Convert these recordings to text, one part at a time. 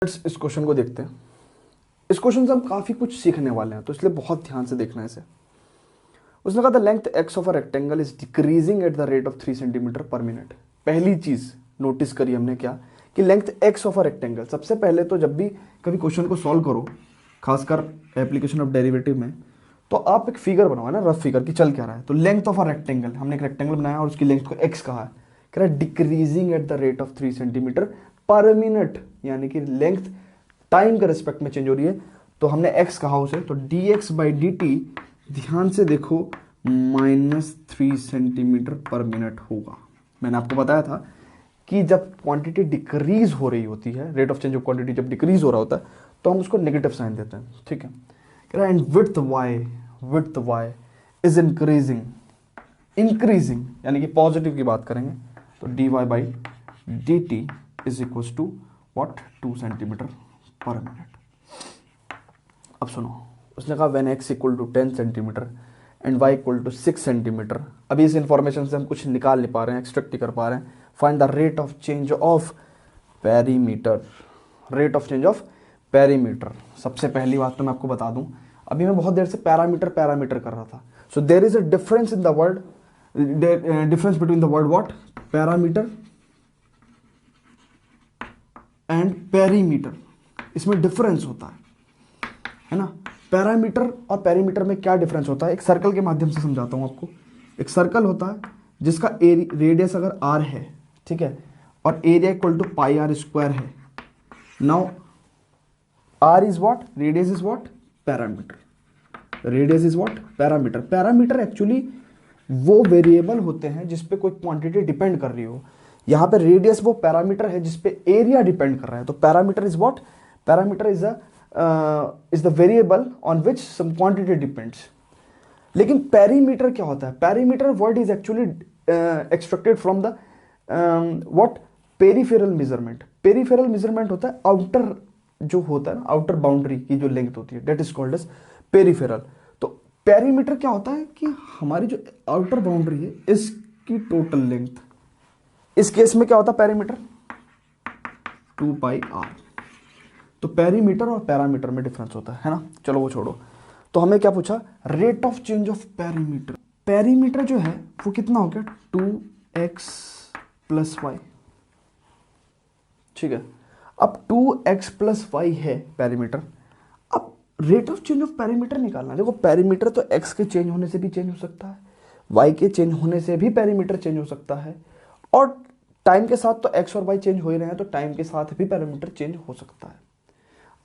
इस क्वेश्चन को देखते हैं। इस क्वेश्चन से हम काफ़ी कुछ सीखने वाले हैं, तो इसलिए बहुत ध्यान से देखना है इसे। उसने कहा the length x of a rectangle is decreasing at the rate of 3 centimetre पर मिनट। पहली चीज नोटिस करी हमने क्या कि length x of a rectangle. सबसे पहले तो जब भी कभी क्वेश्चन को सॉल्व करो, खासकर एप्लीकेशन ऑफ डेरिवेटिव में, तो आप एक फिगर बनाओ, है ना, रफ फिगर कि चल क्या रहा है। तो लेंथ ऑफ अ रेक्टेंगल, हमने एक रेक्टेंगल बनाया और उसकी लेंथ को एक्स कहा है, कह रहा है decreasing at the rate of 3 centimetre पर मिनट, यानी कि लेंथ टाइम के रिस्पेक्ट में चेंज हो रही है। तो हमने x कहा उसे, तो dx बाई डी टी, ध्यान से देखो, -3 सेंटीमीटर पर मिनट होगा। मैंने आपको बताया था कि जब क्वांटिटी डिक्रीज हो रही होती है, rate of change of quantity जब डिक्रीज हो रहा होता है, तो हम उसको नेगेटिव साइन देते हैं, ठीक है। कह रहा है and width y is increasing, increasing यानी कि पॉजिटिव की बात करेंगे, तो dy by d t is equal to what, 2 centimetre पर मिनट। अब सुनो, उसने कहा when x equal to 10 centimetre and y equal to 6 centimetre. अभी इस इंफॉर्मेशन से हम कुछ निकाल नहीं पा रहे हैं, एक्सट्रैक्ट नहीं कर पा रहे हैं। Find the rate of change of perimeter, rate of change of perimeter. सबसे पहली बात तो मैं आपको बता दूं, अभी मैं बहुत देर से पैरामीटर कर रहा था। So there is a difference in the word, difference between the word what, parameter and perimeter. इसमें डिफरेंस होता है ना। पैरामीटर और पेरीमीटर में क्या डिफरेंस होता है, एक सर्कल के माध्यम से समझाता हूं आपको। एक सर्कल होता है जिसका रेडियस अगर r है, ठीक है, और area equal to pi R square है। Now r is what, radius is what, parameter. Radius is what, parameter. Parameter actually वो वेरिएबल होते हैं जिसपे कोई क्वांटिटी डिपेंड कर रही हो। यहां पे रेडियस वो पैरामीटर है जिसपे एरिया डिपेंड कर रहा है। तो parameter is what, parameter is the variable on which some quantity depends. लेकिन पेरीमीटर क्या होता है, perimeter word is actually extracted from the what, peripheral measurement. Peripheral measurement होता है आउटर, जो होता है ना, आउटर बाउंड्री की जो लेंथ होती है, that is called as peripheral. तो पेरीमीटर क्या होता है कि हमारी जो आउटर बाउंड्री है इसकी टोटल लेंथ। इस केस में क्या होता है पेरीमीटर, 2 पाई आर। तो पेरीमीटर और पैरामीटर में डिफरेंस होता है ना। चलो वो छोड़ो, तो हमें क्या पूछा, rate of change of perimeter. Perimeter जो है वो कितना हो गया, 2x प्लस वाई, ठीक है। अब 2x प्लस वाई है पेरीमीटर। अब rate of change of perimeter निकालना। देखो पेरीमीटर तो x के चेंज होने से भी चेंज हो सकता है, y के चेंज होने से भी पेरीमीटर चेंज हो सकता है, और टाइम के साथ तो x और y चेंज हो ही रहे हैं, तो टाइम के साथ भी पैरामीटर चेंज हो सकता है।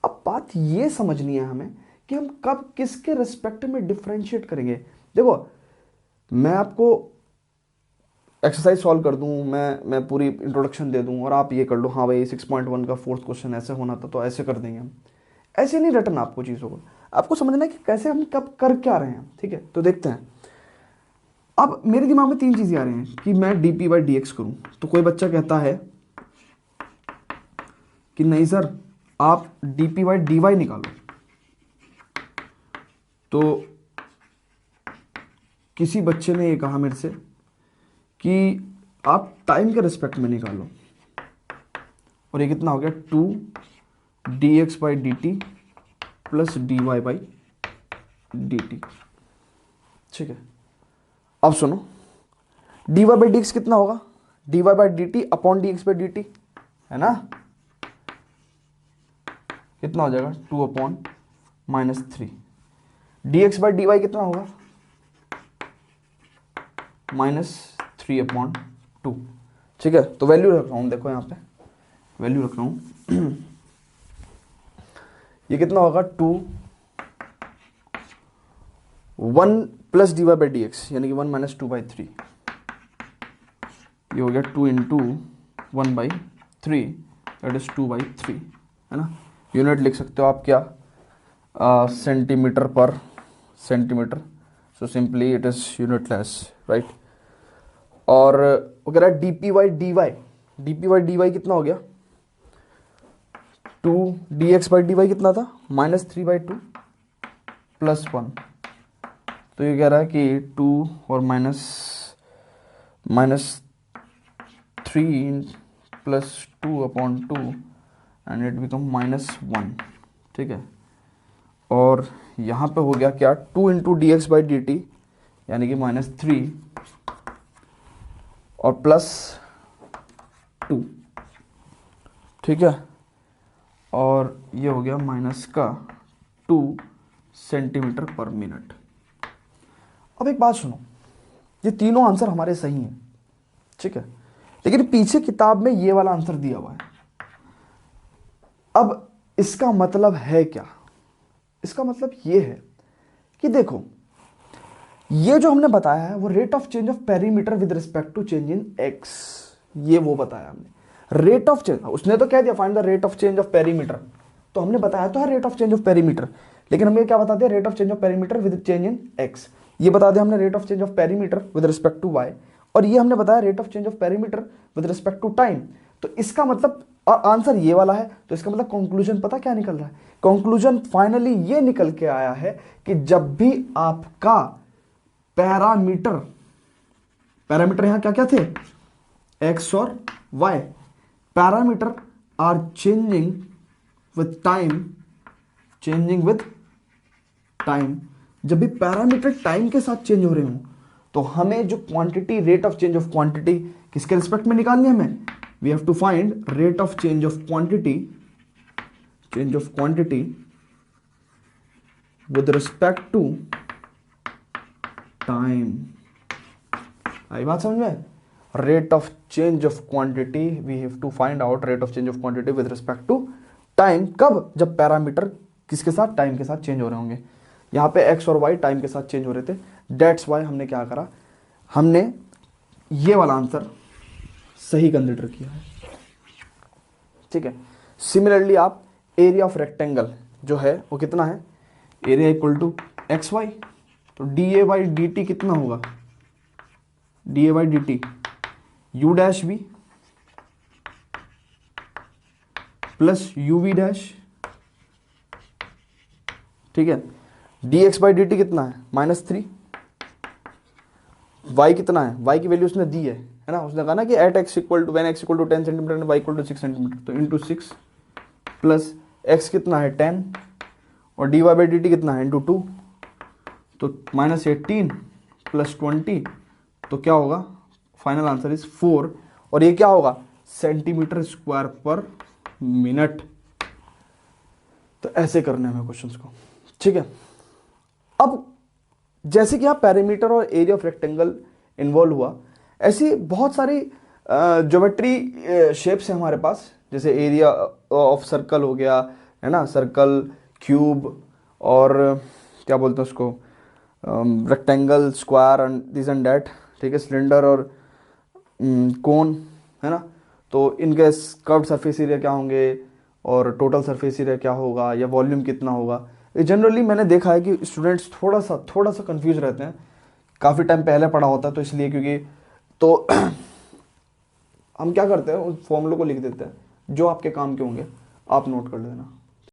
अब बात ये समझनी है हमें कि हम कब किसके रिस्पेक्ट में डिफरेंशिएट करेंगे। देखो मैं आपको एक्सरसाइज सॉल्व कर दूं, मैं पूरी इंट्रोडक्शन दे दूं और आप ये कर लो, हाँ भाई 6.1 का फोर्थ क्वेश्चन ऐसे होना था तो ऐसे कर देंगे हम। ऐसे नहीं रटना आपको चीज़ों को, आपको समझना है कि कैसे हम कब कर क्या रहे हैं, ठीक है। तो देखते हैं। अब मेरे दिमाग में 3 चीज़ें आ रही हैं कि मैं D p by d x करूँ। तो कोई बच्चा कहता है कि नहीं सर आप d p by d y निकालो। तो किसी बच्चे ने ये कहा मेरे से कि आप टाइम के रिस्पेक्ट में निकालो, और ये कितना हो गया, 2 d x by d t plus d y by d t, ठीक है। अब सुनो, d y by d x कितना होगा, d y by d t upon d x by d t, है ना। कितना हो जाएगा, 2 upon -3। D x by d y कितना होगा, -3 अपॉन 2, ठीक है। तो वैल्यू रख रहा हूं, देखो यहां पे वैल्यू रख रहा हूं ये कितना होगा, 2 1 plus d y by d x, यानी कि 1 माइनस 2/3। ये हो गया 2 इंटू 1/3, दैट इज 2/3, है ना। यूनिट लिख सकते हो आप क्या, सेंटीमीटर पर centimetre. So simply it is unitless, right. और वो कह रहा है d p y d y, d p y d y कितना हो गया, 2 d x by d y कितना था, -3/2 +1। तो ये कह रहा है कि 2 और -3 +2/2 एंड इट बिकम -1, ठीक है। और यहाँ पे हो गया क्या, 2 into D x by d T यानी कि -3 और +2, ठीक है। और ये हो गया -2 सेंटीमीटर पर मिनट। अब एक बात सुनो, ये तीनों आंसर हमारे सही हैं, ठीक है, लेकिन पीछे किताब में ये वाला आंसर दिया हुआ है। अब इसका मतलब है क्या? इसका मतलब ये है कि देखो, ये जो हमने बताया है वो rate of change of perimeter with respect to change in x, ये वो बताया हमने। रेट ऑफ चेंज, उसने तो कह दिया find the rate of change of perimeter, तो हमने बताया तो है rate of change of perimeter, लेकिन हमें क्या बता दिया, rate of change of perimeter with change in x. ये बता दिया हमने rate of change of perimeter with respect to y, और ये हमने बताया rate of change of perimeter with respect to time. तो इसका मतलब आंसर ये वाला है, तो इसका मतलब कंक्लूजन पता क्या निकल रहा है? कंक्लूजन फाइनली ये निकल के आया है कि जब भी आपका पैरामीटर यहां क्या क्या थे, एक्स और y, parameter are changing with time, जब भी पैरामीटर टाइम के साथ चेंज हो रहे हो तो हमें जो quantity, rate of change of quantity किसके रिस्पेक्ट में निकालनी है हमें? We have to find rate of change of quantity with respect to time. आई बात समझ में? Rate of change of quantity, we have to find out rate of change of quantity with respect to time. कब? जब parameter किसके साथ, time के साथ चेंज हो रहे होंगे। यहाँ पे एक्स और वाई टाइम के साथ चेंज हो रहे थे, डेट्स वाई हमने क्या करा, हमने ये वाला आंसर सही कंसिडर किया है, ठीक है। सिमिलरली आप एरिया ऑफ रेक्टेंगल जो है वो कितना है, area equal to x y, तो d a by d t कितना होगा, d a by d t u dash b plus u v dash, ठीक है। D x by d t कितना है, -3। वाई कितना है, वाई की वैल्यू उसने दी है ना, उसने कहा ना कि at x equal to, when x equal to 10 centimetre and y equal to 6 centimetre, तो इंटू 6 प्लस एक्स कितना है 10 और d y by d t कितना है इंटू 2, तो -18 प्लस 20, तो क्या होगा, फाइनल आंसर इज 4, और ये क्या होगा, सेंटीमीटर स्क्वायर पर मिनट। तो ऐसे करने हमें क्वेश्चंस को, ठीक है। अब जैसे कि आप पैरामीटर और एरिया ऑफ रेक्टेंगल इन्वॉल्व हुआ, ऐसी बहुत सारी ज्योमेट्री शेप्स हैं हमारे पास, जैसे एरिया ऑफ सर्कल हो गया, है ना, सर्कल, क्यूब, और क्या बोलते हैं उसको, rectangle, square and this and that, ठीक है, सिलेंडर और कोन, है ना। तो इनके कर्व सरफेस एरिया क्या होंगे और टोटल सरफेस एरिया क्या होगा या वॉल्यूम कितना होगा। जनरली मैंने देखा है कि स्टूडेंट्स थोड़ा सा कंफ्यूज रहते हैं, काफ़ी टाइम पहले पढ़ा होता है तो इसलिए, क्योंकि तो हम क्या करते हैं उस फॉर्मूले को लिख देते हैं, जो आपके काम के होंगे आप नोट कर लेना।